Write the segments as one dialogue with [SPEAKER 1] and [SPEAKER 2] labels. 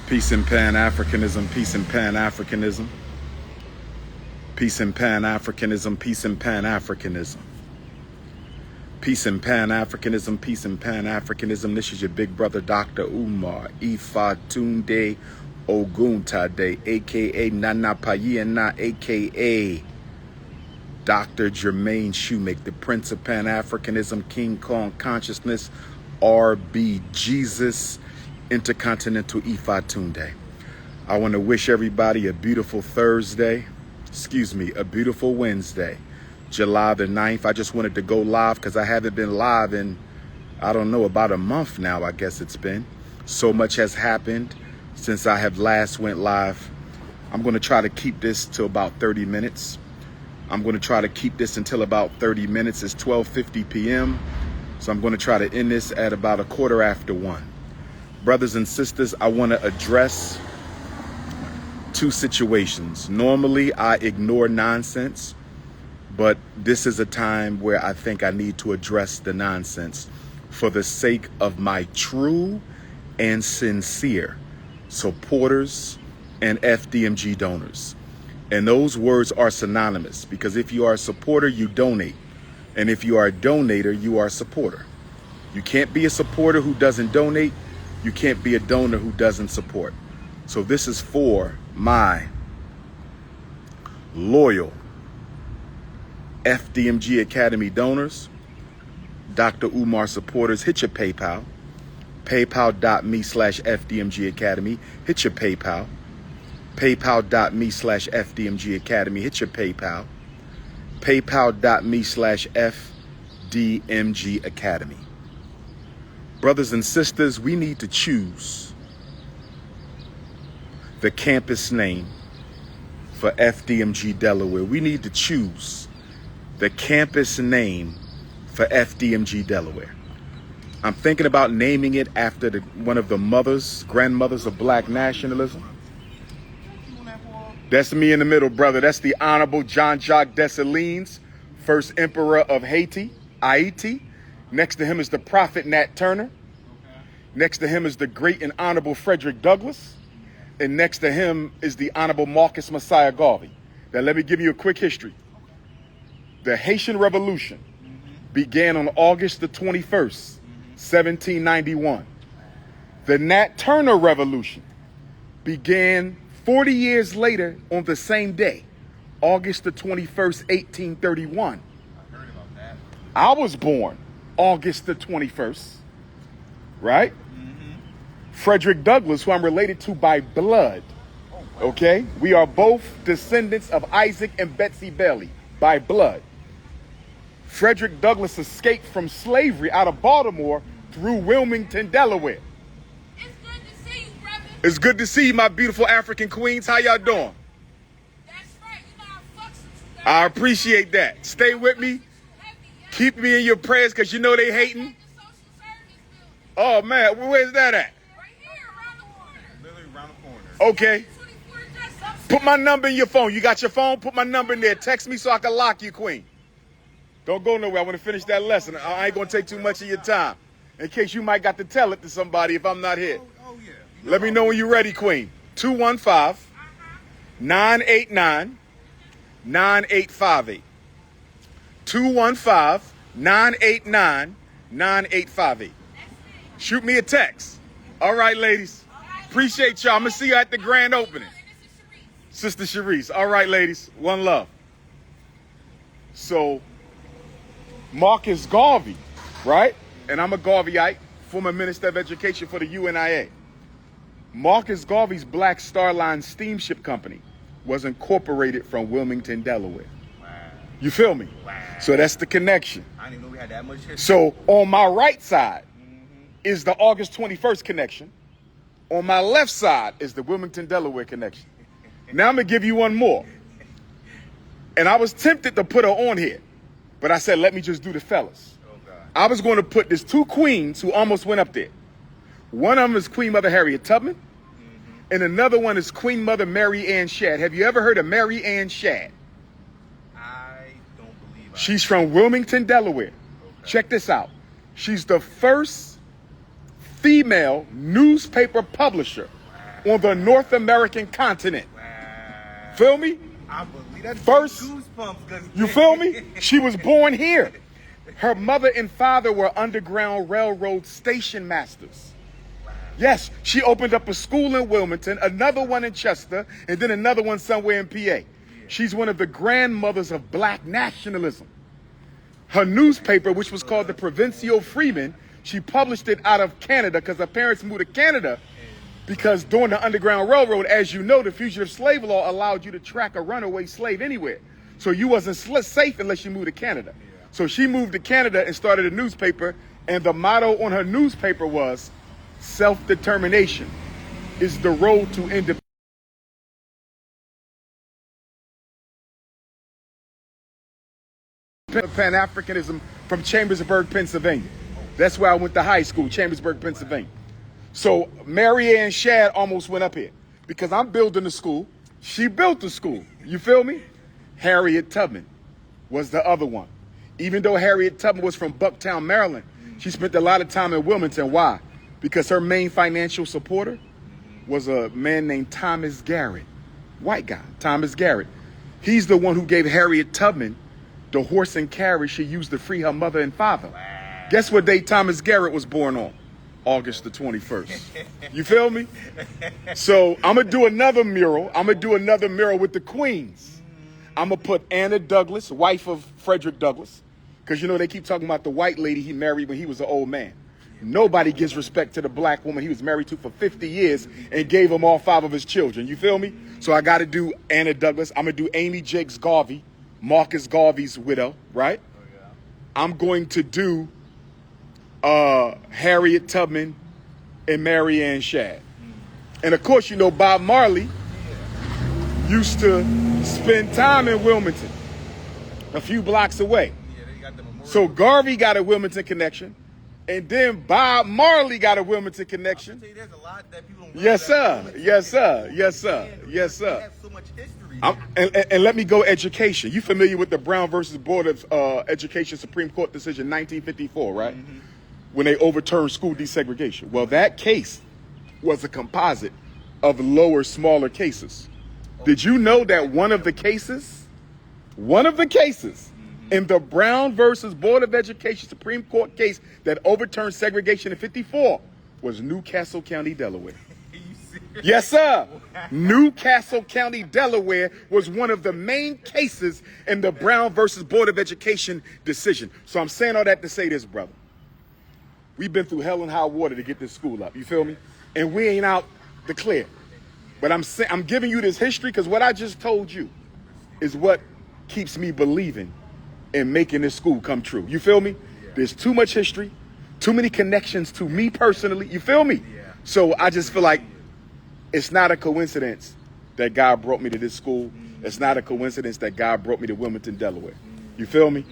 [SPEAKER 1] Peace and Pan-Africanism, peace and Pan-Africanism. Peace and Pan-Africanism, peace and Pan-Africanism. Peace and Pan-Africanism, peace and Pan-Africanism. This is your big brother, Dr.Umar, Ifa Tunde Oguntade, a.k.a. Nana Payena, a.k.a. Dr. Jermaine Shoemake, the Prince of Pan-Africanism, King Kong Consciousness, R.B. Jesus, Intercontinental Ifa Tunde. I want to wish everybody a beautiful a beautiful Wednesday, July the 9th. I just wanted to go live because I haven't been live in, I don't know, about a month now, I guess it's been. So much has happened since I have last went live. I'm going to try to keep this to about 30 minutes. I'm going to try to keep this until about 30 minutes. It's 12:50 p.m. So I'm going to try to end this at about 1:15. Brothers and sisters, I want to address two situations. Normally, I ignore nonsense, but this is a time where I think I need to address the nonsense for the sake of my true and sincere supporters and FDMG donors. And those words are synonymous, because if you are a supporter, you donate. And if you are a donator, you are a supporter. You can't be a supporter who doesn't donate. You can't be a donor who doesn't support. So this is for my loyal FDMG Academy donors, Dr. Umar supporters. Hit your PayPal, paypal.me/FDMG Academy. Hit your PayPal, paypal.me/FDMG Academy. Hit your PayPal, paypal.me/FDMG Academy. Brothers and sisters, we need to choose the campus name for FDMG Delaware. We need to choose the campus name for FDMG Delaware. I'm thinking about naming it after one of the grandmothers of black nationalism. That's me in the middle, brother. That's the Honorable Jean-Jacques Dessalines, first emperor of Haiti. Next to him is the Prophet Nat Turner. Next to him is the great and honorable Frederick Douglass. And next to him is the Honorable Marcus Messiah Garvey. Now, let me give you a quick history. The Haitian Revolution began on August the 21st, 1791. The Nat Turner Revolution began 40 years later on the same day, August the 21st, 1831.
[SPEAKER 2] I heard about that.
[SPEAKER 1] I was born August the 21st, right? Frederick Douglass, who I'm related to by blood, okay? We are both descendants of Isaac and Betsy Bailey by blood. Frederick Douglass escaped from slavery out of Baltimore through Wilmington, Delaware.
[SPEAKER 3] It's good to see you, brother.
[SPEAKER 1] It's good to see you, my beautiful African queens. How y'all doing?
[SPEAKER 3] That's right. You know I fucks with you.
[SPEAKER 1] I appreciate that. Stay with me. Keep me in your prayers, because you know they hating. Oh, man. Where's that at?
[SPEAKER 3] Right here, around the corner.
[SPEAKER 2] Literally around the corner.
[SPEAKER 1] Okay. Put my number in your phone. You got your phone? Put my number in there. Text me so I can lock you, queen. Don't go nowhere. I want to finish that lesson. I ain't going to take too much of your time, in case you might got to tell it to somebody if I'm not here.
[SPEAKER 2] Oh yeah.
[SPEAKER 1] Let me know when you're ready, queen. 215-989-9858. 215-989-9858. Shoot me a text. All right, ladies. Appreciate y'all. I'm going to see you at the grand opening. Sister Sharice. All right, ladies. One love. So, Marcus Garvey, right? And I'm a Garveyite, former Minister of Education for the UNIA. Marcus Garvey's Black Star Line Steamship Company was incorporated from Wilmington, Delaware.
[SPEAKER 2] Wow.
[SPEAKER 1] You feel me?
[SPEAKER 2] Wow.
[SPEAKER 1] So that's the connection.
[SPEAKER 2] I didn't even know we had that much history.
[SPEAKER 1] So on my right side is the August 21st connection. On my left side is the Wilmington, Delaware connection. Now I'm going to give you one more. And I was tempted to put her on here, but I said, let me just do the fellas.
[SPEAKER 2] Oh, God.
[SPEAKER 1] I was going to put these two queens who almost went up there. One of them is Queen Mother Harriet Tubman, and another one is Queen Mother Mary Ann Shadd. Have you ever heard of Mary Ann Shadd?
[SPEAKER 2] I don't believe I
[SPEAKER 1] She's from Wilmington, Delaware.
[SPEAKER 2] Okay.
[SPEAKER 1] Check this out. She's the first female newspaper publisher on the North American continent.
[SPEAKER 2] Wow.
[SPEAKER 1] Feel me?
[SPEAKER 2] I believe that's
[SPEAKER 1] First,
[SPEAKER 2] goosebumps.
[SPEAKER 1] you feel me? She was born here. Her mother and father were Underground Railroad station masters. Yes, she opened up a school in Wilmington, another one in Chester, and then another one somewhere in PA. She's one of the grandmothers of black nationalism. Her newspaper, which was called the Provincial Freeman, she published it out of Canada because her parents moved to Canada because during the Underground Railroad, as you know, the fugitive slave law allowed you to track a runaway slave anywhere. So you wasn't safe unless you moved to Canada. So she moved to Canada and started a newspaper, and the motto on her newspaper was, self-determination is the road to independence. Pan-Africanism from Chambersburg, Pennsylvania. That's where I went to high school, Chambersburg, Pennsylvania. So Mary Ann Shadd almost went up here because I'm building the school. She built the school. You feel me? Harriet Tubman was the other one. Even though Harriet Tubman was from Bucktown, Maryland, she spent a lot of time in Wilmington. Why? Because her main financial supporter was a man named Thomas Garrett, white guy, Thomas Garrett. He's the one who gave Harriet Tubman the horse and carriage she used to free her mother and father. Wow. Guess what day Thomas Garrett was born on? August the 21st. You feel me? So I'm going to do another mural. I'm going to do another mural with the queens. I'm going to put Anna Douglas, wife of Frederick Douglass, because, you know, they keep talking about the white lady he married when he was an old man. Nobody gives respect to the black woman he was married to for 50 years and gave him all 5 of his children. You feel me? So I got to do Anna Douglas. I'm going to do Amy Jakes Garvey, Marcus Garvey's widow, right? Oh, yeah. I'm going to do Harriet Tubman and Mary Ann Shadd. And of course, you know, Bob Marley used to spend time in Wilmington, a few blocks away.
[SPEAKER 2] Yeah, they got the memorial.
[SPEAKER 1] So Garvey got a Wilmington connection, and then Bob Marley got a Wilmington connection.
[SPEAKER 2] I'll tell you, there's a lot that people don't know.
[SPEAKER 1] Yes, sir. Yes, sir. Yes, sir. Yes, sir.
[SPEAKER 2] We have so much history.
[SPEAKER 1] And let me go education. You familiar with the Brown versus Board of Education Supreme Court decision 1954, right? Mm-hmm. When they overturned school desegregation. Well, that case was a composite of lower, smaller cases. Did you know that one of the cases in the Brown versus Board of Education Supreme Court case that overturned segregation in 54 was Newcastle County, Delaware? Yes, sir. Newcastle County, Delaware was one of the main cases in the Brown versus Board of Education decision. So I'm saying all that to say this, brother. We've been through hell and high water to get this school up. You feel me? And we ain't out the clear. But I'm giving you this history because what I just told you is what keeps me believing in making this school come true. You feel me? There's too much history, too many connections to me personally. You feel me? So I just feel like it's not a coincidence that God brought me to this school. It's not a coincidence that God brought me to Wilmington, Delaware. You feel me?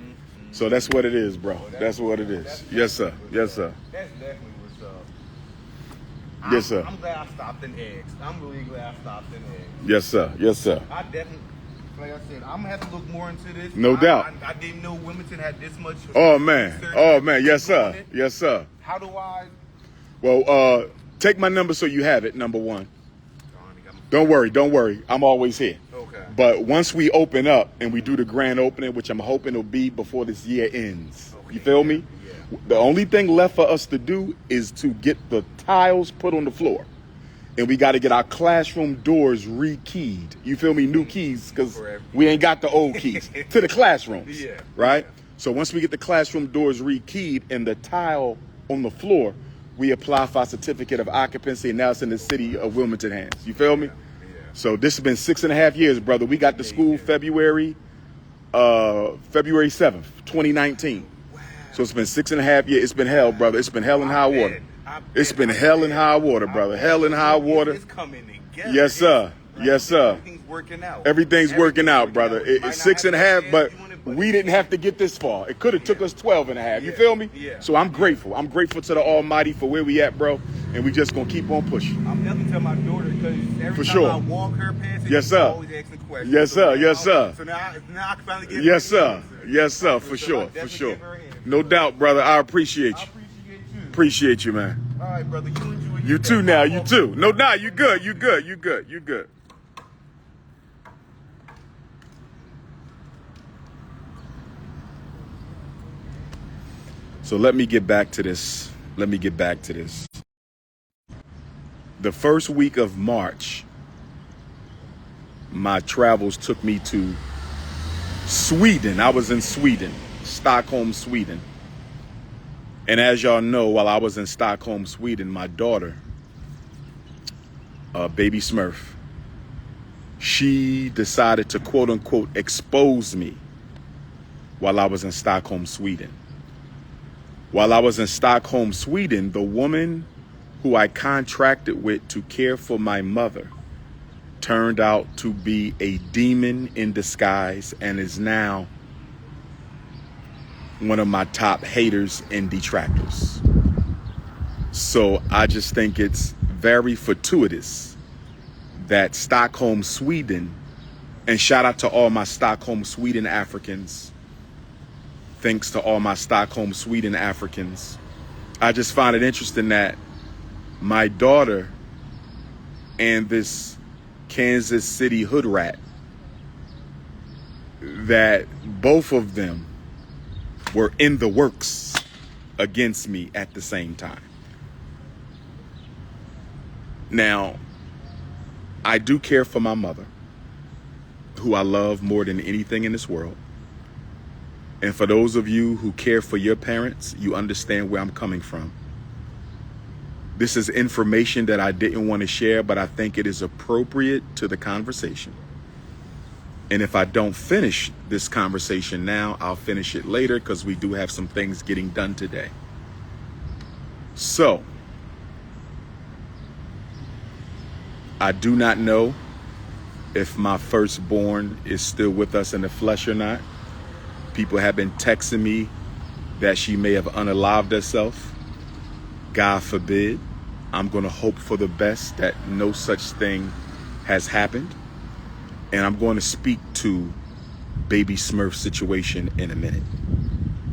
[SPEAKER 1] So that's what it is, bro. That's what it is. Yes, sir. Yes, sir.
[SPEAKER 2] That's definitely what's up.
[SPEAKER 1] Yes, sir.
[SPEAKER 2] I'm glad I stopped and asked. I'm really glad I stopped and asked.
[SPEAKER 1] Yes, sir. Yes, sir.
[SPEAKER 2] I definitely, like I said, I'm going to have to look more into this.
[SPEAKER 1] No doubt.
[SPEAKER 2] I didn't know Wilmington had this much.
[SPEAKER 1] Oh, man. Oh, man. Yes, sir. Yes, sir.
[SPEAKER 2] How do I?
[SPEAKER 1] Well, take my number so you have it, number one. Don't worry. I'm always here.
[SPEAKER 2] Okay.
[SPEAKER 1] But once we open up and we do the grand opening, which I'm hoping will be before this year ends, okay. You feel me? Yeah. The only thing left for us to do is to get the tiles put on the floor. And we got to get our classroom doors re-keyed. You feel me? New keys, because we ain't got the old keys to the classrooms. Yeah. Right? So once we get the classroom doors re-keyed and the tile on the floor, we apply for our certificate of occupancy, and now it's in the city of Wilmington hands. You feel me? Yeah. So this has been 6.5 years, brother. We got to school February 7th, 2019. Wow. So it's been 6.5 years. It's been hell, brother. It's been hell and high water. It's been hell and high water, brother. Hell and high water.
[SPEAKER 2] It's coming together.
[SPEAKER 1] Yes, sir. Yes, sir.
[SPEAKER 2] Everything's working out.
[SPEAKER 1] Everything's working out, brother. It's 6.5, but we didn't have to get this far. It could have took us 12.5. You feel me? Yeah. So I'm grateful. I'm grateful to the Almighty for where we at, bro. And we just gonna keep on pushing.
[SPEAKER 2] I'm definitely telling my daughter because every time I walk her past it,
[SPEAKER 1] yes, sir.
[SPEAKER 2] Always asking questions.
[SPEAKER 1] Yes, sir. Yes, sir.
[SPEAKER 2] So now I can finally get.
[SPEAKER 1] Yes, sir. Yes, sir. For sure. For sure. No doubt, brother. I appreciate you.
[SPEAKER 2] I appreciate you.
[SPEAKER 1] Appreciate you, man.
[SPEAKER 2] All right, brother. You enjoy
[SPEAKER 1] You too now, you too. No, nah, you good, you good, you good, you good. So let me get back to this. The first week of March, my travels took me to Sweden. I was in Sweden, Stockholm, Sweden. And as y'all know, while I was in Stockholm, Sweden, my daughter, baby Smurf, she decided to quote unquote expose me while I was in Stockholm, Sweden. While I was in Stockholm, Sweden, the woman who I contracted with to care for my mother turned out to be a demon in disguise and is now one of my top haters and detractors. So I just think it's very fortuitous that Stockholm, Sweden, and shout out to all my Stockholm, Sweden Africans. Thanks to all my Stockholm, Sweden Africans. I just find it interesting that my daughter and this Kansas City hood rat, that both of them were in the works against me at the same time. Now, I do care for my mother, who I love more than anything in this world. And for those of you who care for your parents, you understand where I'm coming from. This is information that I didn't want to share, but I think it is appropriate to the conversation. And if I don't finish this conversation now, I'll finish it later because we do have some things getting done today. So, I do not know if my firstborn is still with us in the flesh or not. People have been texting me that she may have unalived herself. God forbid. I'm going to hope for the best that no such thing has happened. And I'm going to speak to baby Smurf's situation in a minute.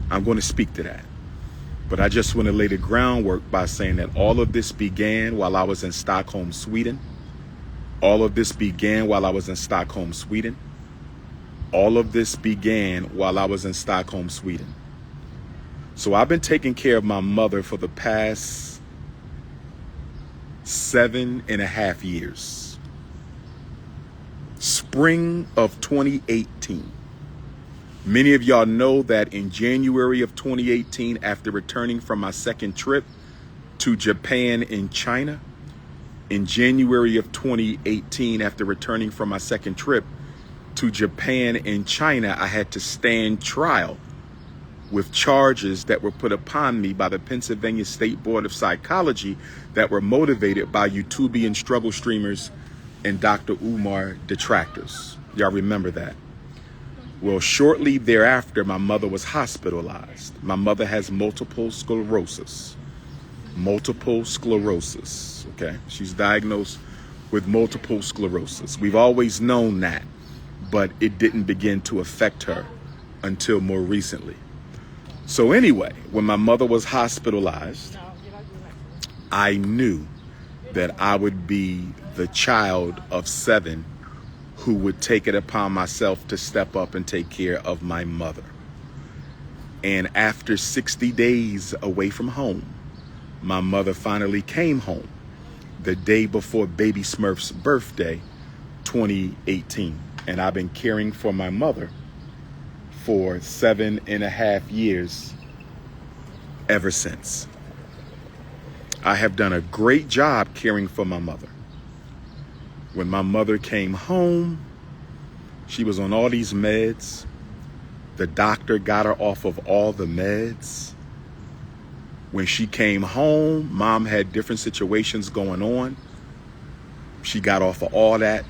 [SPEAKER 1] I'm going to speak to that. But I just want to lay the groundwork by saying that all of this began while I was in Stockholm, Sweden. All of this began while I was in Stockholm, Sweden. All of this began while I was in Stockholm, Sweden. So I've been taking care of my mother for the past 7.5 years. Spring of 2018. Many of y'all know that in January of 2018, after returning from my second trip to Japan and China, in January of 2018, after returning from my second trip to Japan and China, I had to stand trial with charges that were put upon me by the Pennsylvania State Board of Psychology that were motivated by YouTubian struggle streamers and Dr.Umar detractors. Y'all remember that? Well, shortly thereafter, my mother was hospitalized. My mother has multiple sclerosis. Multiple sclerosis, okay? She's diagnosed with multiple sclerosis. We've always known that, but it didn't begin to affect her until more recently. So anyway, when my mother was hospitalized, I knew that I would be the child of 7 who would take it upon myself to step up and take care of my mother. And after 60 days away from home, my mother finally came home the day before baby Smurf's birthday, 2018. And I've been caring for my mother for 7.5 years ever since. I have done a great job caring for my mother. When my mother came home, she was on all these meds. The doctor got her off of all the meds. When she came home, mom had different situations going on. She got off of all that.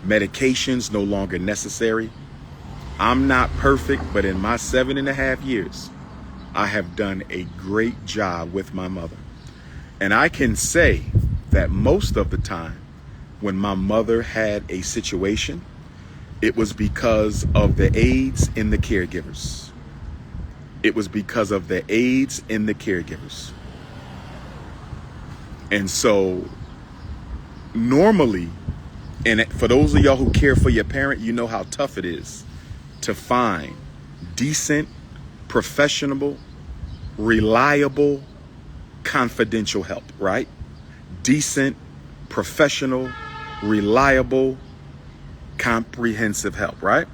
[SPEAKER 1] Medications no longer necessary. I'm not perfect, but in my 7.5 years, I have done a great job with my mother. And I can say that most of the time when my mother had a situation, it was because of the aides in the caregivers. It was because of the aides in the caregivers. And so normally, and for those of y'all who care for your parent, you know how tough it is to find decent, professional, reliable, confidential help, right? Decent, professional, reliable, comprehensive help, right?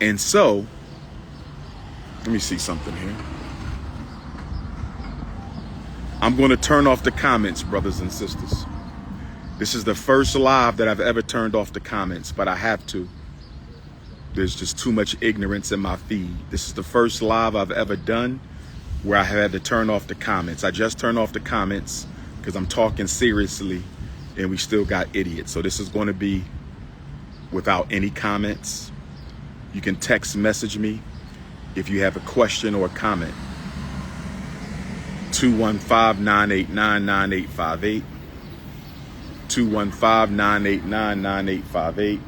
[SPEAKER 1] And so, let me see something here. I'm going to turn off the comments, brothers and sisters. This is the first live that I've ever turned off the comments, but I have to. There's just too much ignorance in my feed. This is the first live I've ever done where I had to turn off the comments. I just turned off the comments because I'm talking seriously and we still got idiots. So this is going to be without any comments. You can text message me if you have a question or a comment. 215-989-9858. 215-989-9858.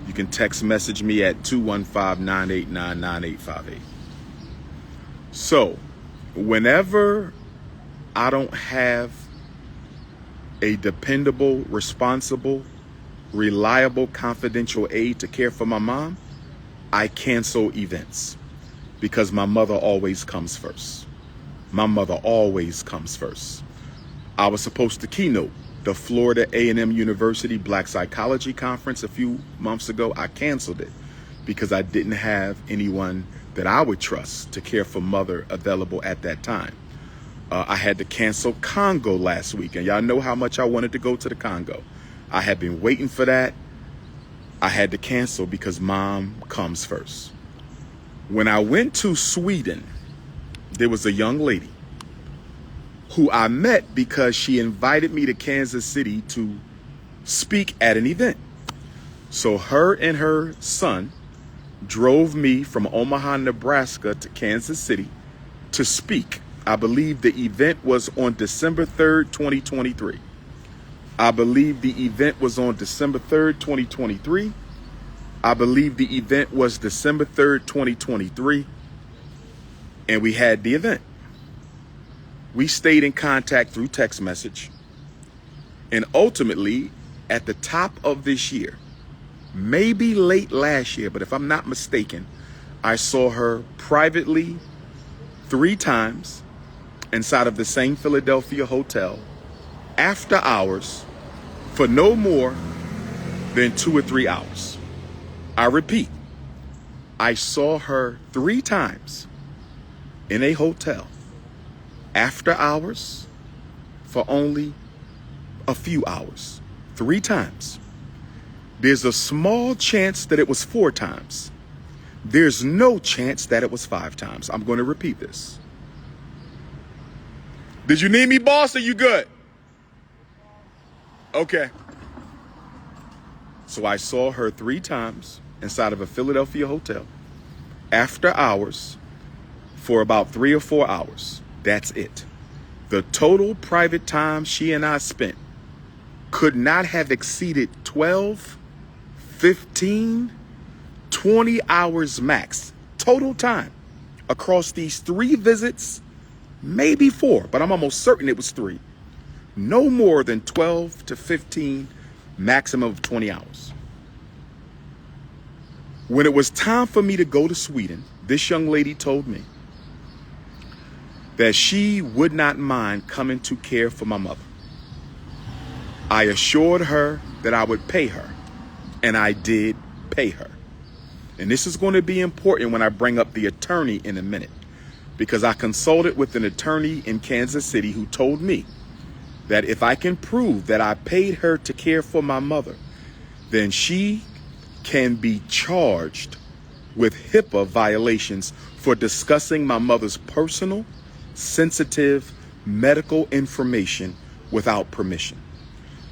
[SPEAKER 1] You can text message me at 215-989-9858. So, whenever I don't have a dependable, responsible, reliable, confidential aide to care for my mom, I cancel events because my mother always comes first. My mother always comes first. I was supposed to keynote the Florida A&M University Black Psychology Conference a few months ago. I canceled it because I didn't have anyone that I would trust to care for mother available at that time. I had to cancel Congo last week, and y'all know how much I wanted to go to the Congo. I had been waiting for that. I had to cancel because mom comes first. When I went to Sweden, there was a young lady who I met because she invited me to Kansas City to speak at an event. So her and her son drove me from Omaha, Nebraska to Kansas City to speak. I believe the event was on December 3rd, 2023. I believe the event was on December 3rd, 2023. I believe the event was December 3rd, 2023. And we had the event. We stayed in contact through text message. And ultimately, at the top of this year, maybe late last year, but if I'm not mistaken, I saw her privately 3 times inside of the same Philadelphia hotel after hours for no more than 2 or 3 hours. I repeat, I saw her 3 times in a hotel after hours for only a few hours. 3 times. There's a small chance that it was 4 times. There's no chance that it was 5 times. I'm going to repeat this. Did you need me, boss? Are you good? Okay. So I saw her 3 times inside of a Philadelphia hotel after hours for about 3 or 4 hours. That's it. The total private time she and I spent could not have exceeded 12, 15, 20 hours max. Total time across these 3 visits, maybe 4, but I'm almost certain it was 3. No more than 12 to 15, maximum of 20 hours. When it was time for me to go to Sweden, this young lady told me that she would not mind coming to care for my mother. I assured her that I would pay her, and I did pay her. And this is going to be important when I bring up the attorney in a minute, because I consulted with an attorney in Kansas City who told me that if I can prove that I paid her to care for my mother, then she can be charged with HIPAA violations for discussing my mother's personal, sensitive medical information without permission.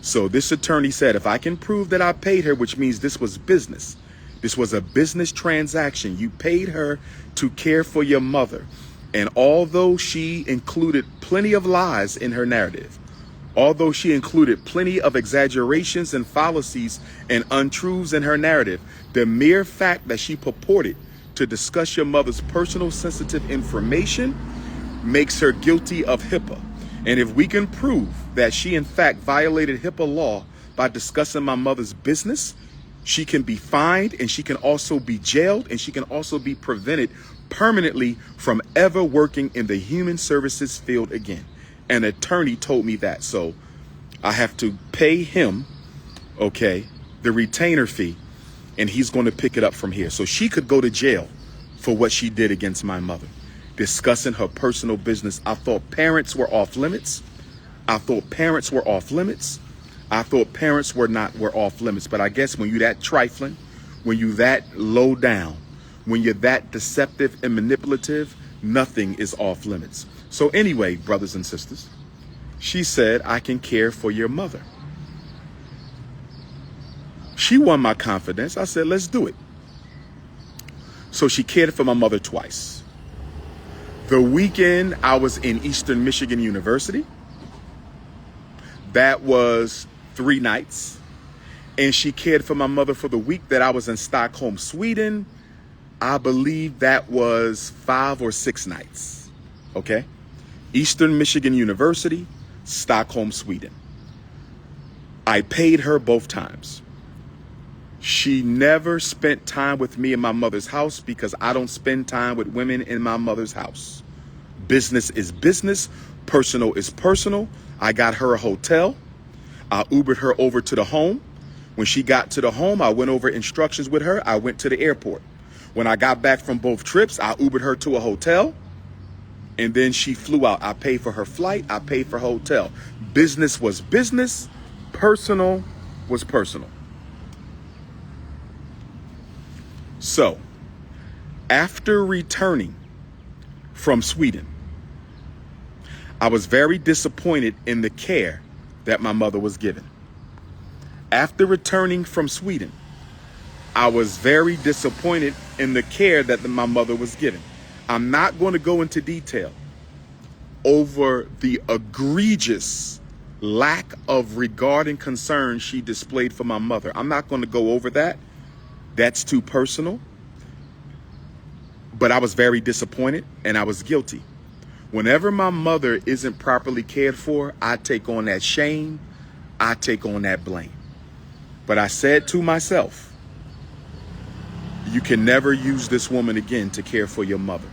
[SPEAKER 1] So this attorney said, if I can prove that I paid her, which means this was business, this was a business transaction, you paid her to care for your mother. And although she included plenty of lies in her narrative, although she included plenty of exaggerations and fallacies and untruths in her narrative, the mere fact that she purported to discuss your mother's personal sensitive information makes her guilty of HIPAA. And if we can prove that she in fact violated HIPAA law by discussing my mother's business, she can be fined, and she can also be jailed, and she can also be prevented permanently from ever working in the human services field again. An attorney told me that. So I have to pay him, okay, the retainer fee, and he's going to pick it up from here. So she could go to jail for what she did against my mother, discussing her personal business. I thought parents were off limits. I thought parents were off limits. I thought parents were off limits. But I guess when you that trifling, when you that low down, when you're that deceptive and manipulative, nothing is off limits. So anyway, brothers and sisters, she said, I can care for your mother. She won my confidence. I said, let's do it. So she cared for my mother twice. The weekend I was in Eastern Michigan University, that was 3 nights. And she cared for my mother for the week that I was in Stockholm, Sweden. I believe that was 5 or 6 nights. Okay? Eastern Michigan University, Stockholm, Sweden. I paid her both times. She never spent time with me in my mother's house because I don't spend time with women in my mother's house. Business is business. Personal is personal. I got her a hotel. I Ubered her over to the home. When she got to the home, I went over instructions with her. I went to the airport. When I got back from both trips, I Ubered her to a hotel. And then she flew out. I paid for her flight. I paid for her hotel. Business was business. Personal was personal. So, after returning from Sweden, I was very disappointed in the care that my mother was given. After returning from Sweden, I was very disappointed in the care that my mother was given. I'm not going to go into detail over the egregious lack of regard and concern she displayed for my mother. I'm not going to go over that. That's too personal. But I was very disappointed and I was guilty. Whenever my mother isn't properly cared for, I take on that shame. I take on that blame. But I said to myself, you can never use this woman again to care for your mother.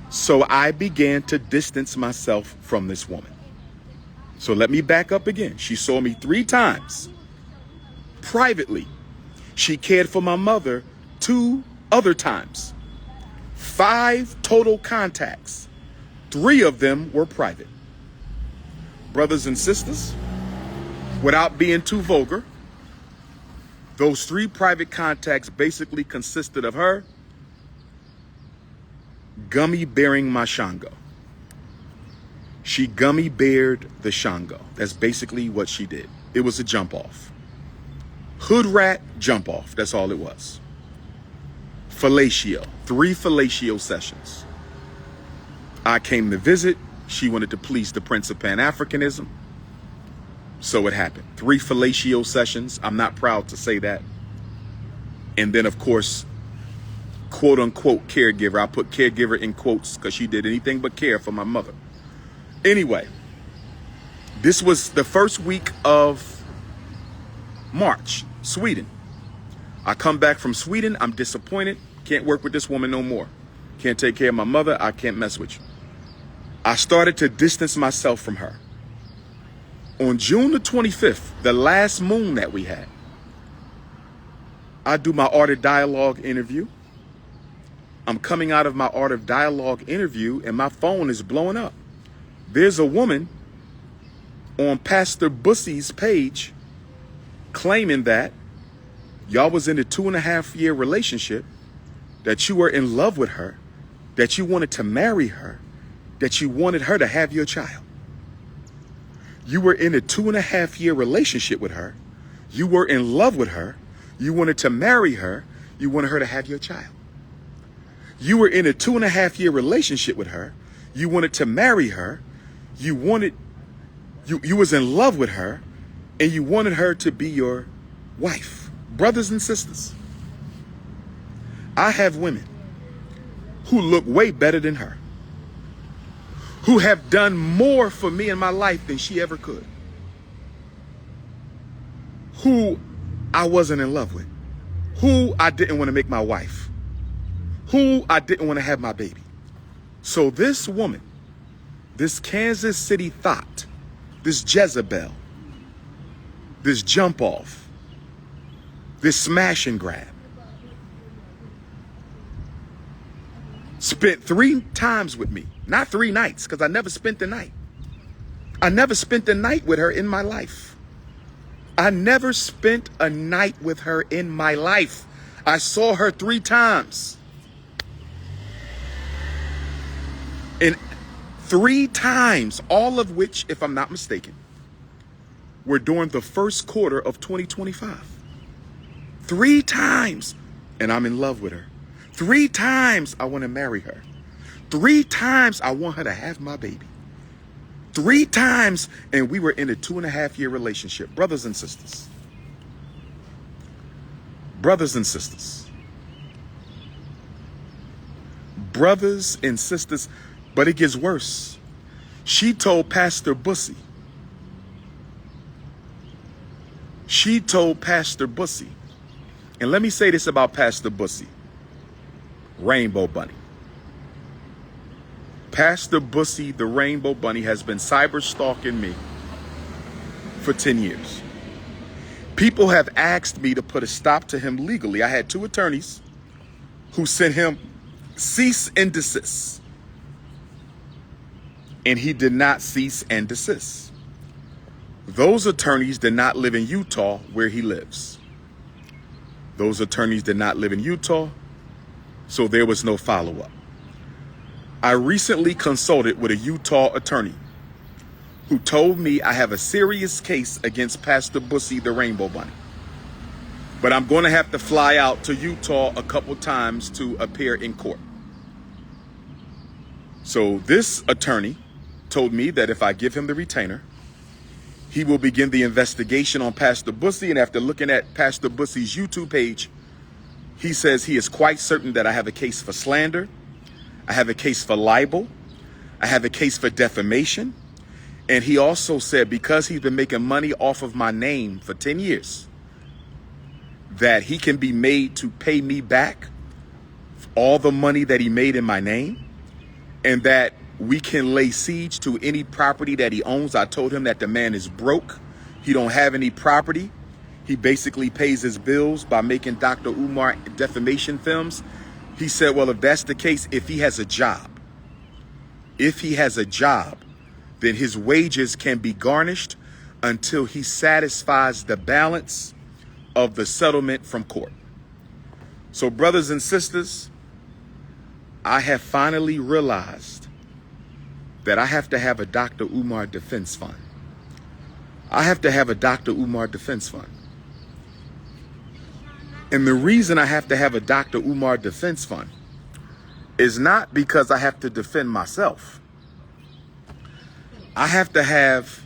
[SPEAKER 1] So I began to distance myself from this woman. So let me back up again. She saw me 3 times privately. She cared for my mother 2 other times. 5 total contacts. 3 of them were private. Brothers and sisters, without being too vulgar, those 3 private contacts basically consisted of her gummy bearing my Shango. She gummy beared the Shango. That's basically what she did. It was a jump off. Hood rat jump off. That's all it was. Fellatio. 3 fellatio sessions. I came to visit. She wanted to please the Prince of Pan-Africanism. So it happened. 3 fellatio sessions. I'm not proud to say that. And then, of course, quote unquote caregiver. I put caregiver in quotes because she did anything but care for my mother. Anyway, this was the first week of March, Sweden. I come back from Sweden. I'm disappointed. Can't work with this woman no more. Can't take care of my mother. I can't mess with you. I started to distance myself from her. On June the 25th, the last moon that we had, I do my Art of Dialogue interview. I'm coming out of my Art of Dialogue interview and my phone is blowing up. There's a woman on Pastor Bussy's page claiming that y'all was in a 2.5-year relationship, that you were in love with her, that you wanted to marry her, that you wanted her to have your child. You were in a 2.5-year relationship with her. You were in love with her. You wanted to marry her. You wanted her to have your child. You were in a 2.5-year relationship with her. You wanted to marry her. You was in love with her, and you wanted her to be your wife. Brothers and sisters, I have women who look way better than her. who have done more for me in my life than she ever could, who I wasn't in love with, who I didn't want to make my wife, who I didn't want to have my baby. So this woman, this Kansas City thought, this Jezebel, this jump off, this smash and grab, spent 3 times with me, not 3 nights, because I never spent the night. I never spent the night with her in my life. I never spent a night with her in my life. I saw her 3 times. And 3 times, all of which, if I'm not mistaken, were during the first quarter of 2025. 3 times, and I'm in love with her. 3 times I want to marry her. 3 times I want her to have my baby. 3 times, and we were in a 2.5-year relationship. Brothers and sisters. Brothers and sisters. Brothers and sisters. But it gets worse. She told Pastor Bussy. She told Pastor Bussy. And let me say this about Pastor Bussy. Rainbow Bunny. Pastor Bussy, the Rainbow Bunny, has been cyber stalking me for 10 years. People have asked me to put a stop to him legally. I had 2 attorneys who sent him cease and desist. And he did not cease and desist. Those attorneys did not live in Utah where he lives. Those attorneys did not live in Utah, so there was no follow-up. I recently consulted with a Utah attorney who told me I have a serious case against Pastor Bussy, the Rainbow Bunny. But I'm going to have to fly out to Utah a couple times to appear in court. So this attorney told me that if I give him the retainer, he will begin the investigation on Pastor Bussy. And after looking at Pastor Bussy's YouTube page, he says he is quite certain that I have a case for slander. I have a case for libel. I have a case for defamation. And he also said because he's been making money off of my name for 10 years, that he can be made to pay me back all the money that he made in my name, and that we can lay siege to any property that he owns. I told him that the man is broke. He don't have any property. He basically pays his bills by making Dr.Umar defamation films. He said, well, if that's the case, if he has a job, then his wages can be garnished until he satisfies the balance of the settlement from court. So brothers and sisters, I have finally realized that I have to have a Dr. Umar defense fund. I have to have a Dr. Umar defense fund. And the reason I have to have a Dr. Umar defense fund is not because I have to defend myself. I have to have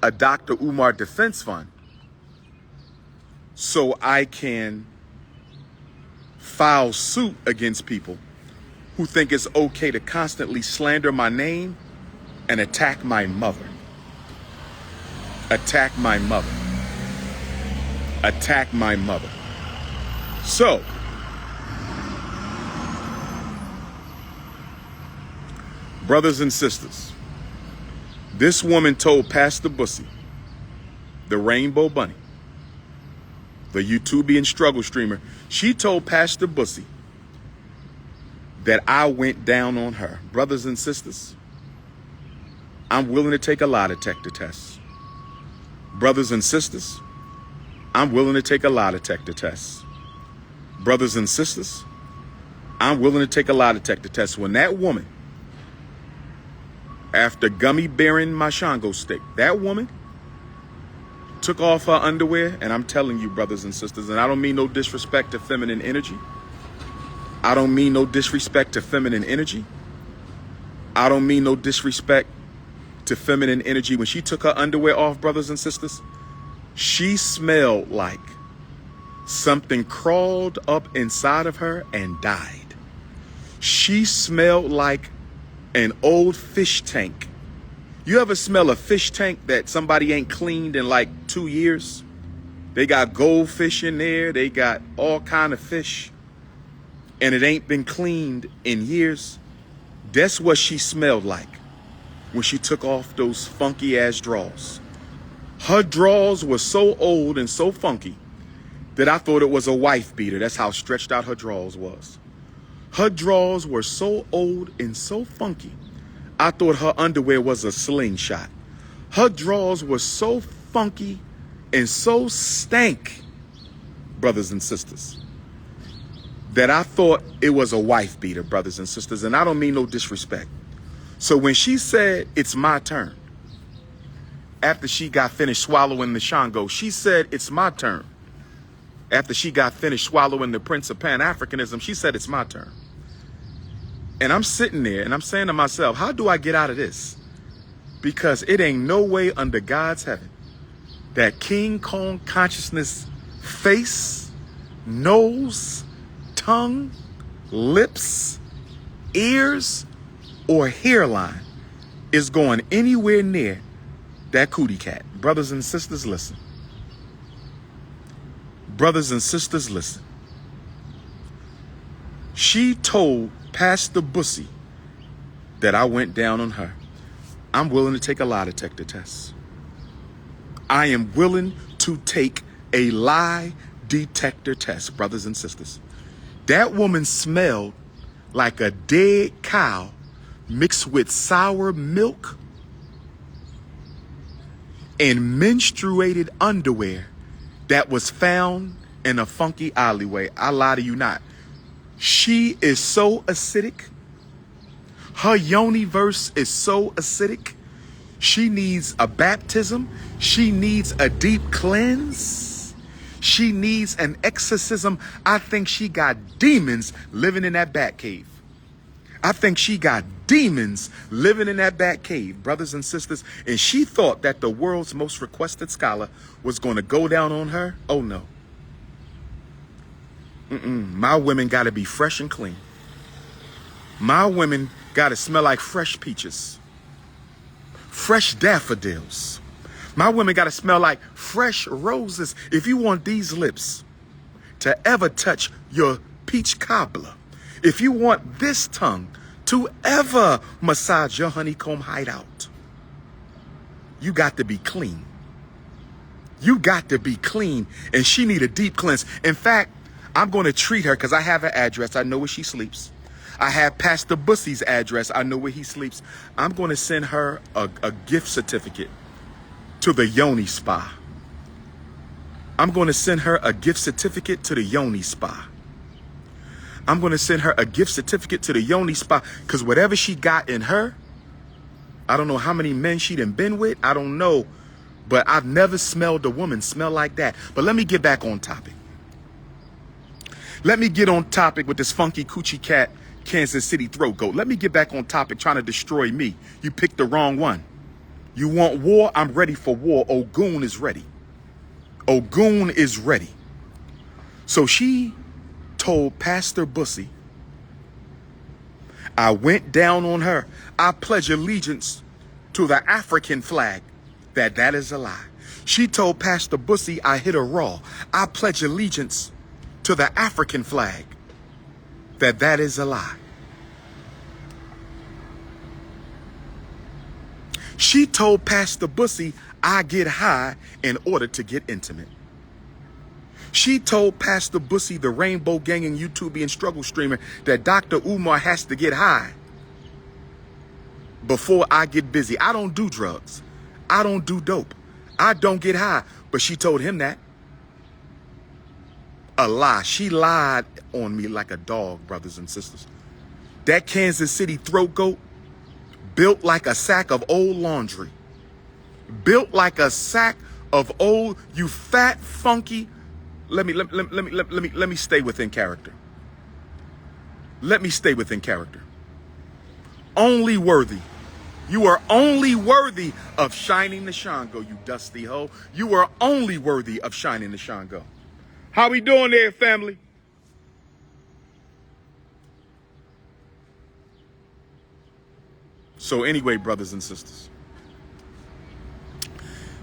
[SPEAKER 1] a Dr. Umar defense fund so I can file suit against people who think it's okay to constantly slander my name and attack my mother. Attack my mother. Attack my mother. So, brothers and sisters, this woman told Pastor Bussy, the Rainbow Bunny, the YouTubian struggle streamer, she told Pastor Bussy that I went down on her. Brothers and sisters, I'm willing to take a lie detector test. Brothers and sisters, I'm willing to take a lie detector test. Brothers and sisters, I'm willing to take a lie detector test. When that woman, after gummy bearing my Shango stick, that woman took off her underwear, and I'm telling you, brothers and sisters, and I don't mean no disrespect to feminine energy. I don't mean no disrespect to feminine energy. I don't mean no disrespect to feminine energy. When she took her underwear off, brothers and sisters, she smelled like something crawled up inside of her and died. She smelled like an old fish tank. You ever smell a fish tank that somebody ain't cleaned in like 2 years? They got goldfish in there. They got all kind of fish. And it ain't been cleaned in years. That's what she smelled like when she took off those funky ass drawers. Her drawers were so old and so funky that I thought it was a wife beater. That's how stretched out her drawers was. Her drawers were so old and so funky, I thought her underwear was a slingshot. Her drawers were so funky and so stank, brothers and sisters, that I thought it was a wife beater, brothers and sisters. And I don't mean no disrespect. So when she said, it's my turn, after she got finished swallowing the Shango, she said, it's my turn. After she got finished swallowing the Prince of Pan-Africanism, she said, it's my turn. And I'm sitting there and I'm saying to myself, how do I get out of this? Because it ain't no way under God's heaven that King Kong consciousness face, nose, tongue, lips, ears, or hairline is going anywhere near that cootie cat. Brothers and sisters, listen. Brothers and sisters, listen. She told Pastor Bussy that I went down on her. I'm willing to take a lie detector test. I am willing to take a lie detector test, brothers and sisters. That woman smelled like a dead cow mixed with sour milk and menstruated underwear that was found in a funky alleyway. I lie to you not. She is so acidic. Her yoni verse is so acidic. She needs a baptism. She needs a deep cleanse. She needs an exorcism. I think she got demons living in that bat cave. I think she got demons living in that bat cave, brothers and sisters. And she thought that the world's most requested scholar was going to go down on her. Oh, no. My women got to be fresh and clean. My women got to smell like fresh peaches, fresh daffodils. My women got to smell like fresh roses. If you want these lips to ever touch your peach cobbler, if you want this tongue to ever massage your honeycomb hideout, you got to be clean. You got to be clean. And she need a deep cleanse. In fact, I'm going to treat her because I have her address. I know where she sleeps. I have Pastor Bussy's address. I know where he sleeps. I'm going to send her a gift certificate to the Yoni Spa. I'm going to send her a gift certificate to the Yoni Spa. I'm going to send her a gift certificate to the Yoni Spa because whatever she got in her, I don't know how many men she done been with. I don't know. But I've never smelled a woman smell like that. But let me get back on topic. Let me get on topic with this funky coochie cat, Kansas City throat goat. Let me get back on topic trying to destroy me. You picked the wrong one. You want war? I'm ready for war. Ogun is ready. Ogun is ready. So she told Pastor Bussy, I went down on her. I pledge allegiance to the African flag. That is a lie. She told Pastor Bussy I hit her raw. I pledge allegiance to the African flag. That is a lie. She told Pastor Bussy I get high in order to get intimate. She told Pastor Bussy, the rainbow ganging YouTubian struggle streamer, that Dr. Umar has to get high before I get busy. I don't do drugs. I don't do dope. I don't get high. But she told him that. A lie. She lied on me like a dog, brothers and sisters. That Kansas City throat goat built like a sack of old laundry. Built like a sack of old, you fat, funky. Let me stay within character. Let me stay within character. Only worthy. You are only worthy of shining the Shango, you dusty hoe. You are only worthy of shining the Shango. How we doing there, family? So anyway, brothers and sisters,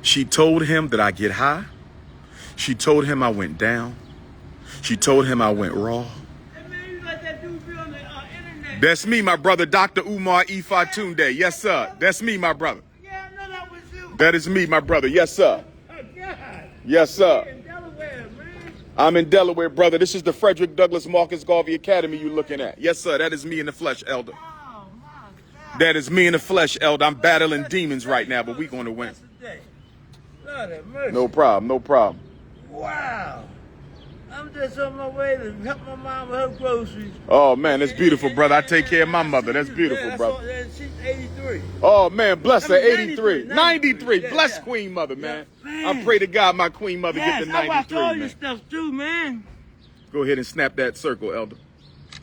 [SPEAKER 1] she told him that I get high. She told him I went down. She told him I went raw. That's me, my brother, Dr. Umar Ifatunde. Yes, sir. That's me, my brother.
[SPEAKER 2] Yeah, I know that was you.
[SPEAKER 1] That is me, my brother. Yes, sir.
[SPEAKER 2] Oh, God.
[SPEAKER 1] Yes, sir.
[SPEAKER 2] In Delaware, man.
[SPEAKER 1] I'm in Delaware, brother. This is the Frederick Douglass Marcus Garvey Academy you're looking at. Yes, sir. That is me in the flesh, elder.
[SPEAKER 2] Oh, my God.
[SPEAKER 1] That is me in the flesh, elder. I'm battling demons right now, but we're going to win.
[SPEAKER 2] Lord have mercy.
[SPEAKER 1] No problem. No problem.
[SPEAKER 2] Wow. I'm just on my way to help my mom with her groceries.
[SPEAKER 1] Oh, man, that's beautiful, brother. I take care of my mother. That's beautiful, brother.
[SPEAKER 2] She's 83.
[SPEAKER 1] Oh, man, bless her, 83.
[SPEAKER 2] 93.
[SPEAKER 1] 93.
[SPEAKER 2] Yeah,
[SPEAKER 1] Bless
[SPEAKER 2] yeah.
[SPEAKER 1] Queen Mother, man.
[SPEAKER 2] Man.
[SPEAKER 1] I pray to God my Queen Mother
[SPEAKER 2] Yes,
[SPEAKER 1] get to
[SPEAKER 2] I watched
[SPEAKER 1] 93,
[SPEAKER 2] all
[SPEAKER 1] man.
[SPEAKER 2] your stuff too, man.
[SPEAKER 1] Go ahead and snap that circle, elder.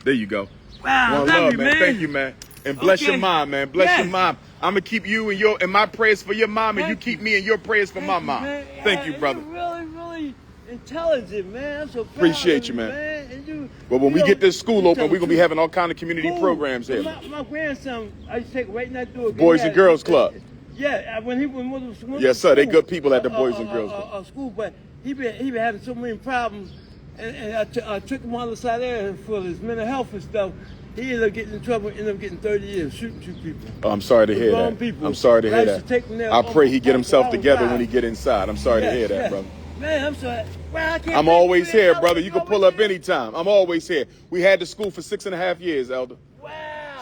[SPEAKER 1] There you go.
[SPEAKER 2] Wow,
[SPEAKER 1] One
[SPEAKER 2] love
[SPEAKER 1] love,
[SPEAKER 2] you,
[SPEAKER 1] man.
[SPEAKER 2] man.
[SPEAKER 1] Thank you, man. And bless
[SPEAKER 2] Okay.
[SPEAKER 1] your mom, man. Bless
[SPEAKER 2] Yes.
[SPEAKER 1] your mom. I'm going to keep you in my prayers for your mom, and you
[SPEAKER 2] Thank
[SPEAKER 1] keep me in your prayers for my mom.
[SPEAKER 2] man.
[SPEAKER 1] Thank you, brother.
[SPEAKER 2] You're really, really intelligent, man. I'm so proud
[SPEAKER 1] Appreciate
[SPEAKER 2] of
[SPEAKER 1] you, man.
[SPEAKER 2] And
[SPEAKER 1] Well, when we get this school open, we're going to be having all kind of
[SPEAKER 2] Cool.
[SPEAKER 1] community programs here.
[SPEAKER 2] My grandson, I used to take right next door.
[SPEAKER 1] Boys and Girls Club.
[SPEAKER 2] Yeah, when he was
[SPEAKER 1] Yes, sir. They good people at the Boys and Girls Club.
[SPEAKER 2] School, but he been having so many problems, and I took him on the side there for his mental health and stuff. He ended up getting in trouble, ended up getting 30 years, shooting two people.
[SPEAKER 1] Oh, I'm sorry to hear
[SPEAKER 2] Grown
[SPEAKER 1] that.
[SPEAKER 2] people.
[SPEAKER 1] I'm sorry to
[SPEAKER 2] I
[SPEAKER 1] hear
[SPEAKER 2] used to take them
[SPEAKER 1] that.
[SPEAKER 2] there
[SPEAKER 1] I pray he get himself
[SPEAKER 2] almost
[SPEAKER 1] together
[SPEAKER 2] died.
[SPEAKER 1] when he get inside. I'm sorry to hear that, brother.
[SPEAKER 2] Man, I'm sorry. Well, I can't
[SPEAKER 1] I'm
[SPEAKER 2] wait
[SPEAKER 1] always
[SPEAKER 2] to be
[SPEAKER 1] here,
[SPEAKER 2] there.
[SPEAKER 1] brother. You can pull up anytime. I'm always here. We had the school for 6.5 years, elder.
[SPEAKER 2] Wow.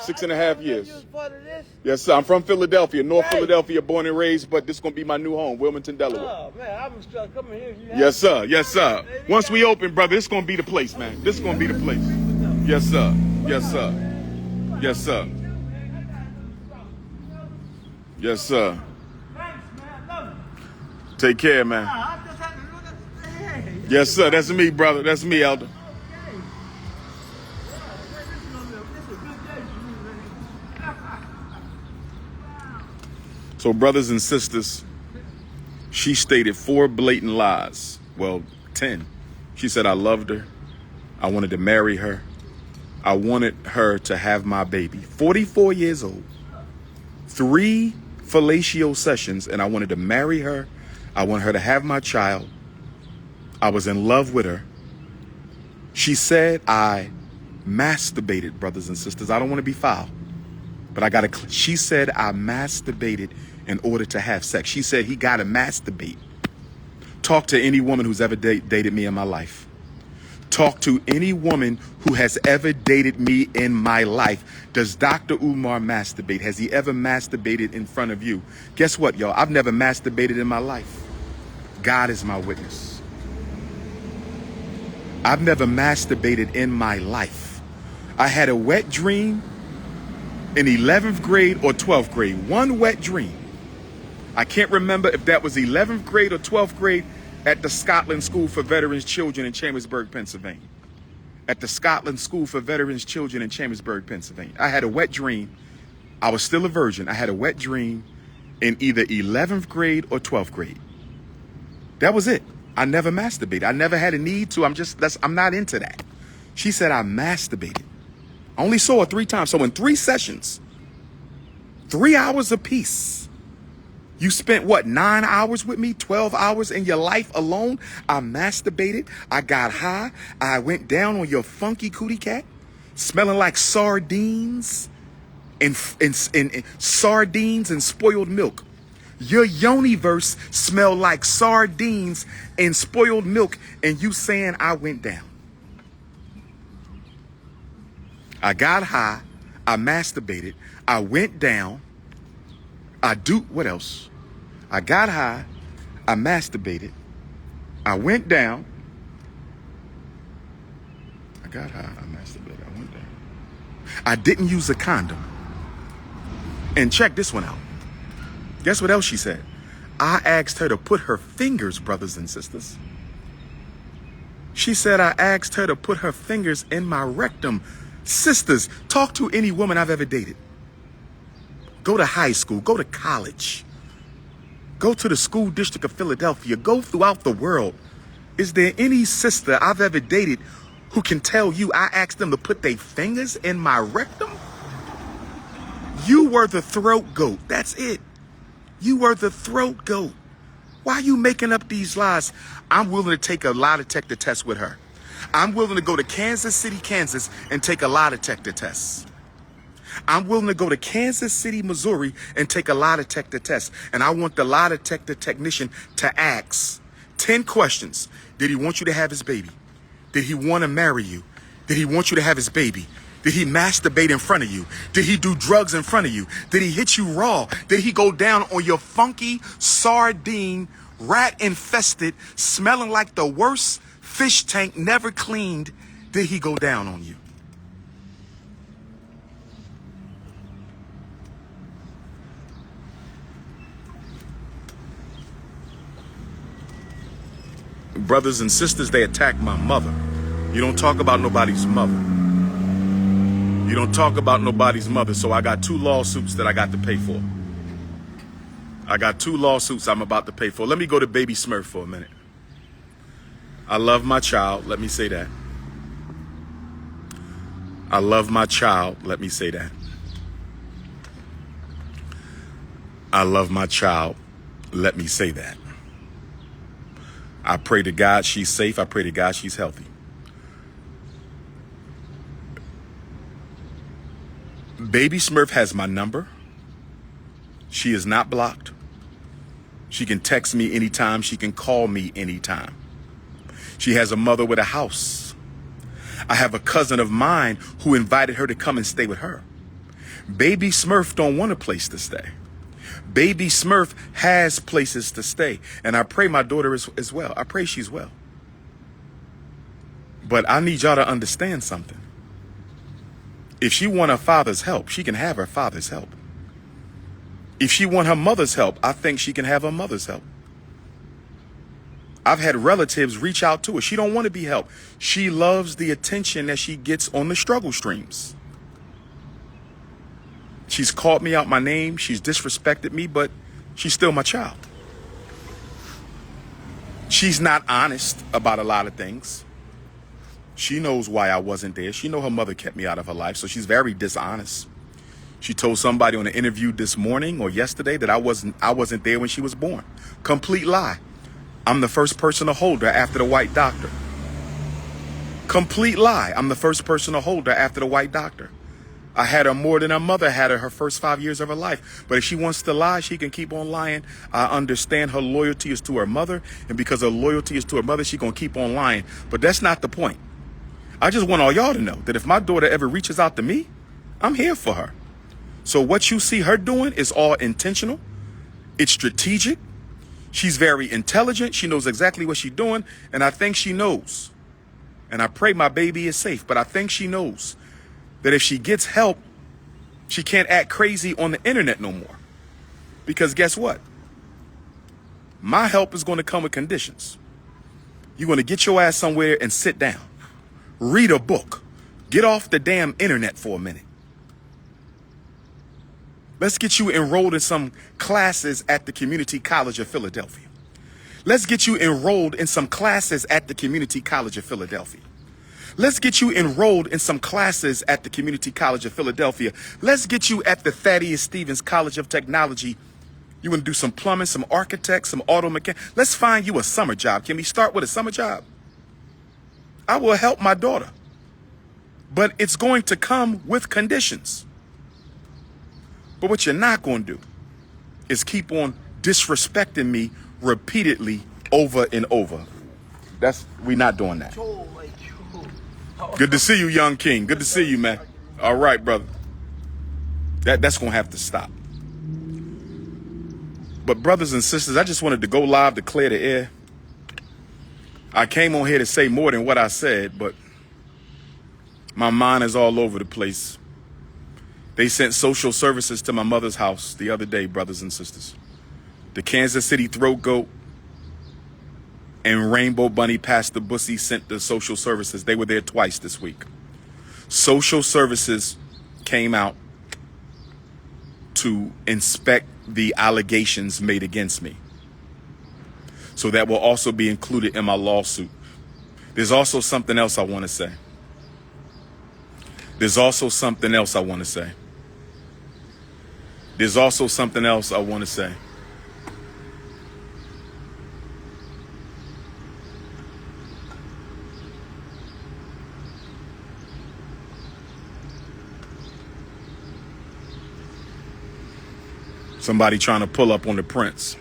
[SPEAKER 1] 6.5 years.
[SPEAKER 2] You was part of this?
[SPEAKER 1] Yes, sir. I'm from Philadelphia, North
[SPEAKER 2] Right.
[SPEAKER 1] Philadelphia, born and raised, but this is going to be my new home, Wilmington, Delaware.
[SPEAKER 2] Oh, man, I was coming here.
[SPEAKER 1] Yes, sir. Yes, sir. Once we open, brother, this is going to be the place, man. This is going to be the place. Yes, sir. Yes, sir. Yes, sir. Yes, sir.
[SPEAKER 2] Thanks, man. I love you.
[SPEAKER 1] Take care, man.
[SPEAKER 2] I just had to look at the hey.
[SPEAKER 1] Yes, sir. That's me, brother. That's me, elder.
[SPEAKER 2] Okay. This is a good day for me, man.
[SPEAKER 1] So, brothers and sisters, she stated 4 blatant lies. Well, 10. She said I loved her. I wanted to marry her. I wanted her to have my baby. 44 years old. 3 fellatio sessions, and I wanted to marry her. I wanted her to have my child. I was in love with her. She said I masturbated, brothers and sisters. I don't want to be foul, but she said I masturbated in order to have sex. She said he got to masturbate. Talk to any woman who's ever dated me in my life. Talk to any woman who has ever dated me in my life. Does Dr. Umar masturbate? Has he ever masturbated in front of you? Guess what, y'all? I've never masturbated in my life. God is my witness. I've never masturbated in my life. I had a wet dream in 11th grade or 12th grade. One wet dream. I can't remember if that was 11th grade or 12th grade. At the Scotland School for Veterans Children in Chambersburg, Pennsylvania. At the Scotland School for Veterans Children in Chambersburg, Pennsylvania. I had a wet dream. I was still a virgin. I had a wet dream in either 11th grade or 12th grade. That was it. I never masturbated. I never had a need to. I'm not into that. She said I masturbated. I only saw her 3 times. So in 3 sessions, 3 hours apiece. You spent, 9 hours with me, 12 hours in your life alone? I masturbated. I got high. I went down on your funky cootie cat, smelling like sardines and sardines and spoiled milk. Your yoniverse smelled like sardines and spoiled milk, and you saying I went down. I got high. I masturbated. I went down. What else? I got high. I masturbated. I went down. I got high. I masturbated. I went down. I didn't use a condom. And check this one out. Guess what else she said? I asked her to put her fingers, brothers and sisters. She said I asked her to put her fingers in my rectum. Sisters, talk to any woman I've ever dated. Go to high school, go to college, go to the school district of Philadelphia, go throughout the world. Is there any sister I've ever dated who can tell you I asked them to put their fingers in my rectum? You were the throat goat. That's it. You were the throat goat. Why are you making up these lies? I'm willing to take a lie detector test with her. I'm willing to go to Kansas City, Kansas, and take a lie detector test. I'm willing to go to Kansas City, Missouri, and take a lie detector test. And I want the lie detector technician to ask 10 questions. Did he want you to have his baby? Did he want to marry you? Did he want you to have his baby? Did he masturbate in front of you? Did he do drugs in front of you? Did he hit you raw? Did he go down on your funky, sardine, rat-infested, smelling like the worst fish tank never cleaned? Did he go down on you? Brothers and sisters, they attacked my mother. You don't talk about nobody's mother. You don't talk about nobody's mother, so I got 2 lawsuits that I got to pay for. I got 2 lawsuits I'm about to pay for. Let me go to Baby Smurf for a minute. I love my child, let me say that. I love my child, let me say that. I love my child, let me say that. I pray to God she's safe. I pray to God she's healthy. Baby Smurf has my number. She is not blocked. She can text me anytime. She can call me anytime. She has a mother with a house. I have a cousin of mine who invited her to come and stay with her. Baby Smurf don't want a place to stay. Baby Smurf has places to stay. And I pray my daughter is well. I pray she's well. But I need y'all to understand something. If she want her father's help, she can have her father's help. If she want her mother's help, I think she can have her mother's help. I've had relatives reach out to her. She don't want to be helped. She loves the attention that she gets on the struggle streams. She's called me out my name. She's disrespected me, but she's still my child. She's not honest about a lot of things. She knows why I wasn't there. She know her mother kept me out of her life, so she's very dishonest. She told somebody on an interview this morning or yesterday that I wasn't there when she was born. Complete lie. I'm the first person to hold her after the white doctor. Complete lie. I'm the first person to hold her after the white doctor. I had her more than her mother had her first 5 years of her life. But if she wants to lie, she can keep on lying. I understand her loyalty is to her mother. And because her loyalty is to her mother, she's going to keep on lying. But that's not the point. I just want all y'all to know that if my daughter ever reaches out to me, I'm here for her. So what you see her doing is all intentional. It's strategic. She's very intelligent. She knows exactly what she's doing. And I think she knows. And I pray my baby is safe. But I think she knows that if she gets help, she can't act crazy on the internet no more. Because guess what? My help is going to come with conditions. You're going to get your ass somewhere and sit down. Read a book. Get off the damn internet for a minute. Let's get you enrolled in some classes at the Community College of Philadelphia. Let's get you enrolled in some classes at the Community College of Philadelphia. Let's get you enrolled in some classes at the Community College of Philadelphia. Let's get you at the Thaddeus Stevens College of Technology. You want to do some plumbing, some architect, some auto mechanic. Let's find you a summer job. Can we start with a summer job? I will help my daughter, but it's going to come with conditions. But what you're not going to do is keep on disrespecting me repeatedly over and over. We're not doing that. Good to see you, young king. Good to see you, man. All right, brother. That's going to have to stop. But brothers and sisters, I just wanted to go live to clear the air. I came on here to say more than what I said, but my mind is all over the place. They sent social services to my mother's house the other day, brothers and sisters. The Kansas City Throat Goat and Rainbow Bunny Pastor Bussy sent the social services. They were there twice this week. Social services came out to inspect the allegations made against me. So that will also be included in my lawsuit. There's also something else I want to say. There's also something else I want to say. Somebody trying to pull up on the prince.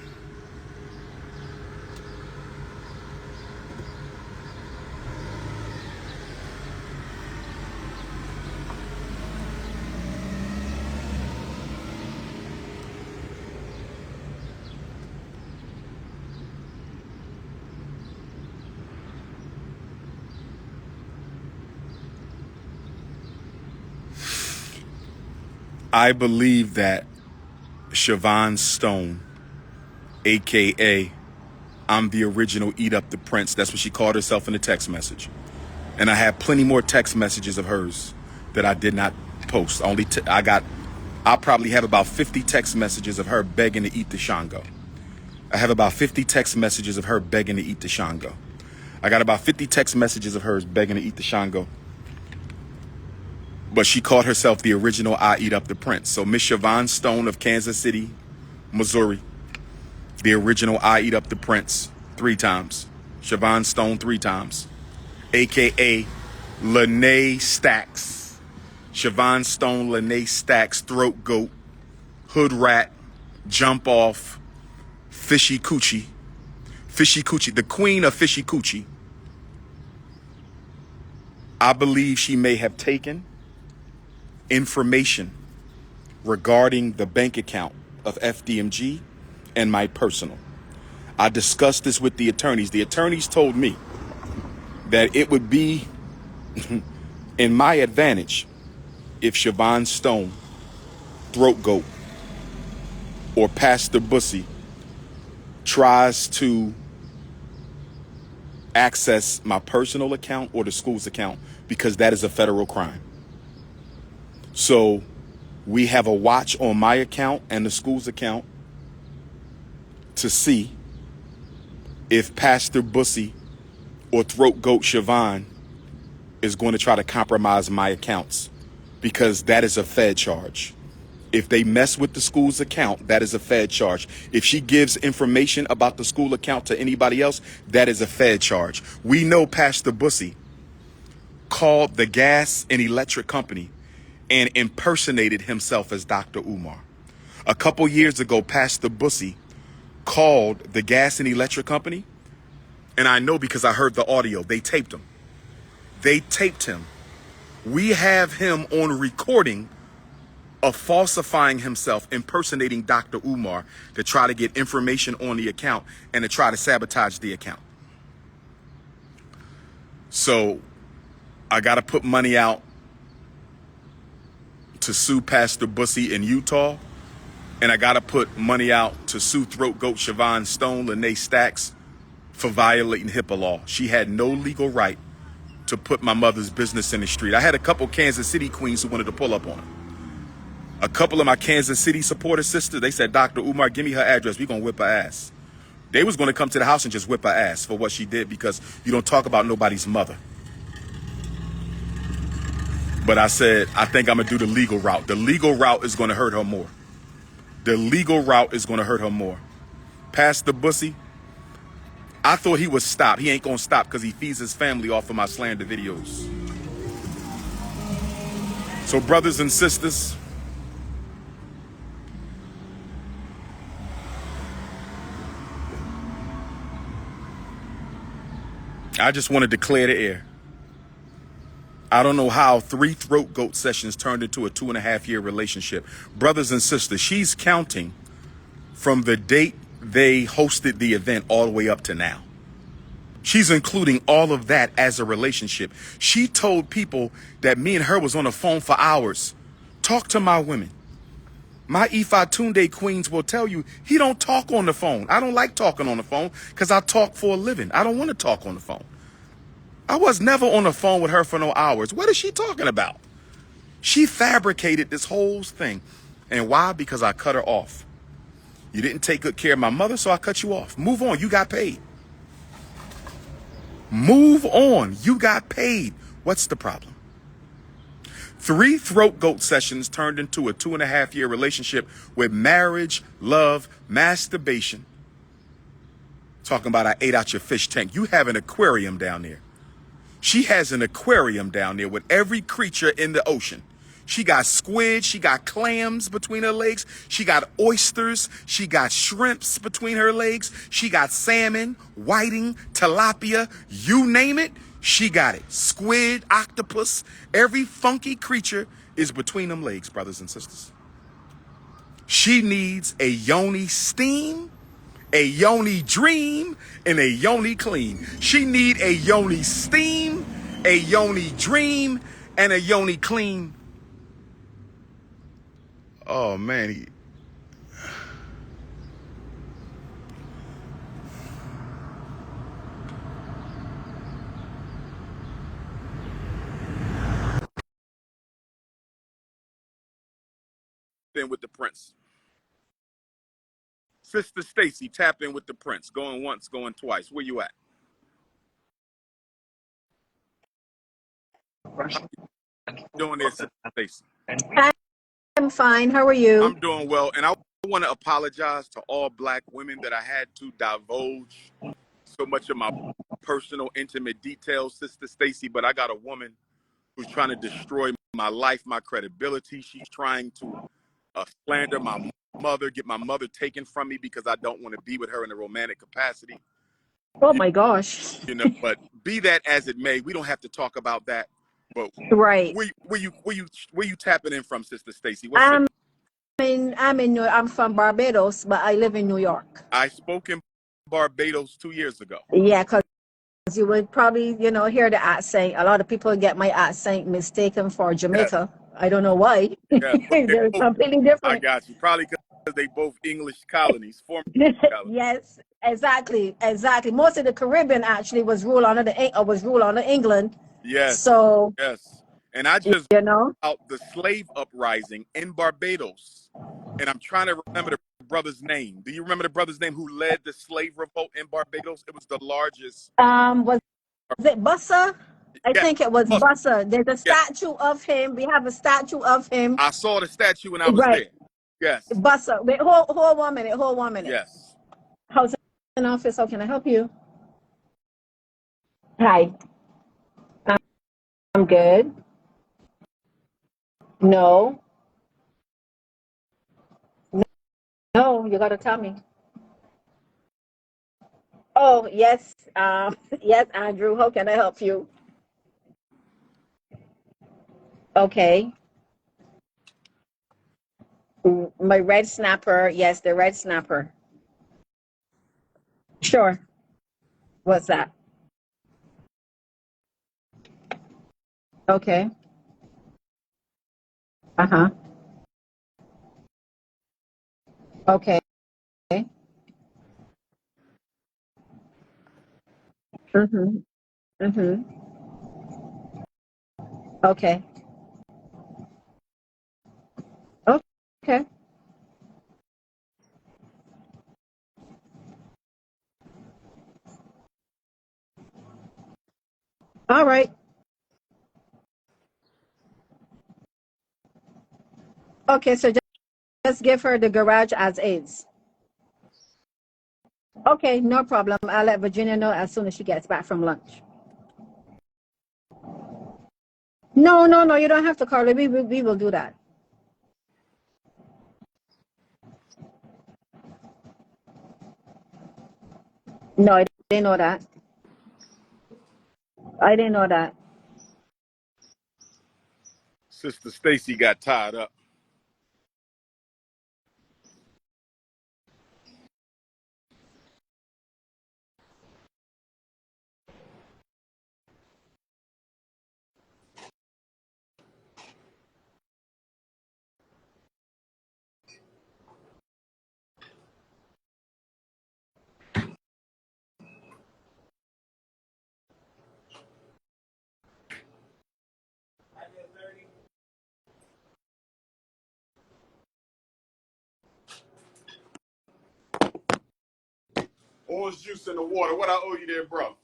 [SPEAKER 1] I believe that Siobhan Stone, aka I'm the original Eat Up the Prince, that's what she called herself in the text message. And I have plenty more text messages of hers that I did not post. I probably have about 50 text messages of her begging to eat the Shango. I have about 50 text messages of her begging to eat the Shango. I got about 50 text messages of hers begging to eat the Shango. But she called herself the original I Eat Up the Prince. So Miss Siobhan Stone of Kansas City, Missouri, the original I Eat Up the Prince 3 times. Siobhan Stone 3 times, aka Lene Stacks. Siobhan Stone, Lene Stacks, Throat Goat, Hood Rat, Jump Off, Fishy Coochie. Fishy Coochie, the queen of Fishy Coochie. I believe she may have taken information regarding the bank account of FDMG and my personal. I discussed this with the attorneys. The attorneys told me that it would be in my advantage if Siobhan Stone, Throat Goat, or Pastor Bussy tries to access my personal account or the school's account, because that is a federal crime. So we have a watch on my account and the school's account to see if Pastor Bussy or Throat Goat Siobhan is going to try to compromise my accounts, because that is a Fed charge. If they mess with the school's account, that is a Fed charge. If she gives information about the school account to anybody else, that is a Fed charge. We know Pastor Bussy called the gas and electric company and impersonated himself as Dr. Umar. A couple years ago, Pastor Bussy called the gas and electric company, and I know because I heard the audio. They taped him. They taped him. We have him on recording of falsifying himself, impersonating Dr. Umar to try to get information on the account and to try to sabotage the account. So I got to put money out to sue Pastor Bussy in Utah, and I got to put money out to sue Throat Goat Siobhan Stone, Lene Stacks, for violating HIPAA law. She had no legal right to put my mother's business in the street. I had a couple Kansas City queens who wanted to pull up on her. A couple of my Kansas City supporter sisters, they said, Dr. Umar, give me her address. We're going to whip her ass. They was going to come to the house and just whip her ass for what she did, because you don't talk about nobody's mother. But I said, I think I'm going to do the legal route. The legal route is going to hurt her more. The legal route is going to hurt her more. Pastor Bussy, I thought he would stop. He ain't going to stop because he feeds his family off of my slander videos. So brothers and sisters, I just want to declare the air. I don't know how 3 Throat Goat sessions turned into a 2.5-year relationship. Brothers and sisters, she's counting from the date they hosted the event all the way up to now. She's including all of that as a relationship. She told people that me and her was on the phone for hours. Talk to my women. My Ifa Tunde queens will tell you he don't talk on the phone. I don't like talking on the phone because I talk for a living. I don't want to talk on the phone. I was never on the phone with her for no hours. What is she talking about? She fabricated this whole thing. And why? Because I cut her off. You didn't take good care of my mother, so I cut you off. Move on. You got paid. Move on. You got paid. What's the problem? 3 throat goat sessions turned into a 2.5-year relationship with marriage, love, masturbation. Talking about I ate out your fish tank. You have an aquarium down there. She has an aquarium down there with every creature in the ocean. She got squid, she got clams between her legs, she got oysters, she got shrimps between her legs, she got salmon, whiting, tilapia, you name it, she got it. Squid, octopus, every funky creature is between them legs, brothers and sisters. She needs a yoni steam, a yoni dream, and a yoni clean. She need a yoni steam, a yoni dream, and a yoni clean. Oh man, in with the prince. Sister Stacy, tap in with the prince. Going once, going twice. Where you at? How you doing there, Sister Stacy?
[SPEAKER 4] I'm fine. How are you?
[SPEAKER 1] I'm doing well, and I want to apologize to all black women that I had to divulge so much of my personal, intimate details, Sister Stacy. But I got a woman who's trying to destroy my life, my credibility. She's trying to slander my mother, get my mother taken from me because I don't want to be with her in a romantic capacity.
[SPEAKER 4] Oh my gosh.
[SPEAKER 1] But be that as it may, we don't have to talk about that. But
[SPEAKER 4] Right.
[SPEAKER 1] where you tapping in from, Sister Stacy? What city?
[SPEAKER 4] I'm from Barbados, but I live in New York.
[SPEAKER 1] I spoke in Barbados 2 years ago.
[SPEAKER 4] Yeah, because you would probably, hear the accent. A lot of people get my accent mistaken for
[SPEAKER 1] Yes,
[SPEAKER 4] Jamaica. I don't know why.
[SPEAKER 1] yes. But
[SPEAKER 4] They're completely
[SPEAKER 1] I
[SPEAKER 4] different.
[SPEAKER 1] got you. Probably because they both English colonies, former colonies.
[SPEAKER 4] Yes, exactly. Most of the Caribbean actually was ruled under England.
[SPEAKER 1] Yes,
[SPEAKER 4] So,
[SPEAKER 1] yes. And I just
[SPEAKER 4] you know.
[SPEAKER 1] out the slave uprising in Barbados, and I'm trying to remember the brother's name. Do you remember the brother's name who led the slave revolt in Barbados? It was the largest.
[SPEAKER 4] Was it Bussa? I
[SPEAKER 1] Yeah,
[SPEAKER 4] think it was
[SPEAKER 1] Buster.
[SPEAKER 4] Bussa. There's a
[SPEAKER 1] Yeah,
[SPEAKER 4] statue of him. We have a statue of him.
[SPEAKER 1] I saw the statue when I was
[SPEAKER 4] Right.
[SPEAKER 1] there. Yes,
[SPEAKER 4] Bussa. Wait, hold 1 minute. Hold 1 minute.
[SPEAKER 1] yes.
[SPEAKER 4] How's in office? How can I help you? Hi. I'm good. No. No, you gotta tell me. Oh, yes. Yes, Andrew. How can I help you? Okay. My red snapper. Yes, the red snapper. Sure. What's that? Okay. Uh-huh. Okay. Mm-hmm. Mm-hmm. Okay. Okay. All right. Okay, so just give her the garage as is. Okay, no problem. I'll let Virginia know as soon as she gets back from lunch. No, no, no, you don't have to call her. We will do that. No, I didn't know that. I didn't know that.
[SPEAKER 1] Sister Stacy got tied up. Orange juice in the water. What I owe you there, bro?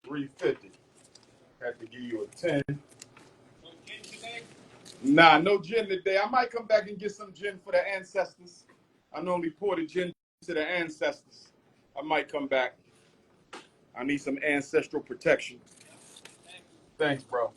[SPEAKER 1] $3.50. Had to give you a 10. Nah, no gin today. I might come back and get some gin for the ancestors. I normally pour the gin to the ancestors. I might come back. I need some ancestral protection. Thanks, bro.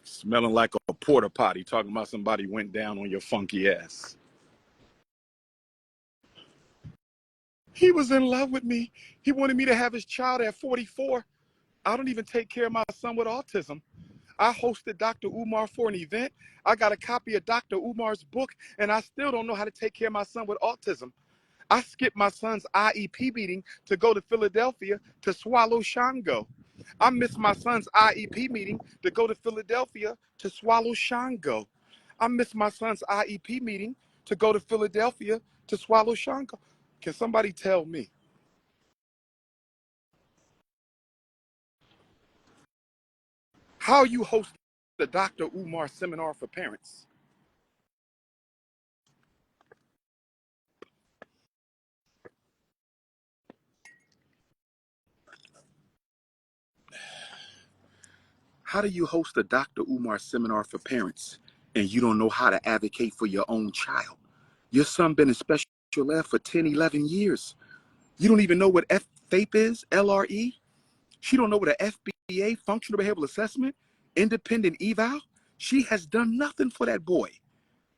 [SPEAKER 1] Smelling like a porta potty, talking about somebody went down on your funky ass. He was in love with me. He wanted me to have his child at 44. I don't even take care of my son with autism. I hosted Dr. Umar for an event. I got a copy of Dr. Umar's book, and I still don't know how to take care of my son with autism. I skipped my son's IEP meeting to go to Philadelphia to swallow Shango. I missed my son's IEP meeting to go to Philadelphia to swallow Shango. I missed my son's IEP meeting to go to Philadelphia to swallow Shango. Can somebody tell me? How you host the Dr. Umar seminar for parents? How do you host a Dr. Umar seminar for parents and you don't know how to advocate for your own child? Your son been in special ed for 10, 11 years. You don't even know what FAPE is, LRE? She don't know what a FBA, functional behavioral assessment, independent eval? She has done nothing for that boy.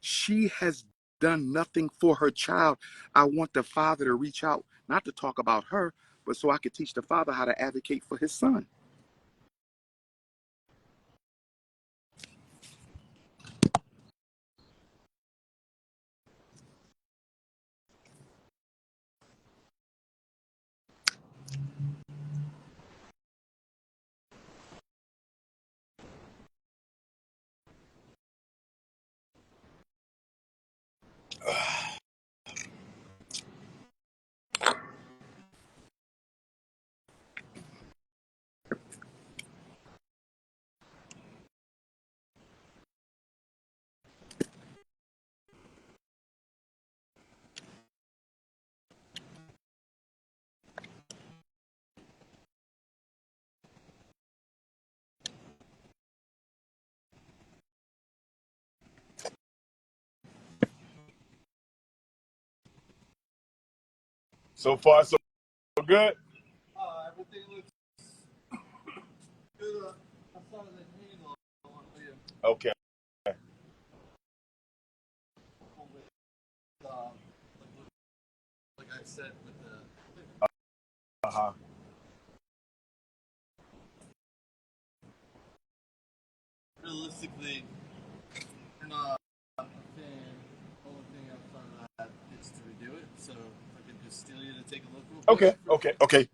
[SPEAKER 1] She has done nothing for her child. I want the father to reach out, not to talk about her, but so I could teach the father how to advocate for his son. So far, so good.
[SPEAKER 2] Everything looks good. I saw the handle on here.
[SPEAKER 1] Okay.
[SPEAKER 2] Uh, like I said, with the
[SPEAKER 1] Uh-huh.
[SPEAKER 2] realistically, we're not a fan. Only thing outside of that is to redo it. So if I could just steal you to take a look real quick.
[SPEAKER 1] Okay.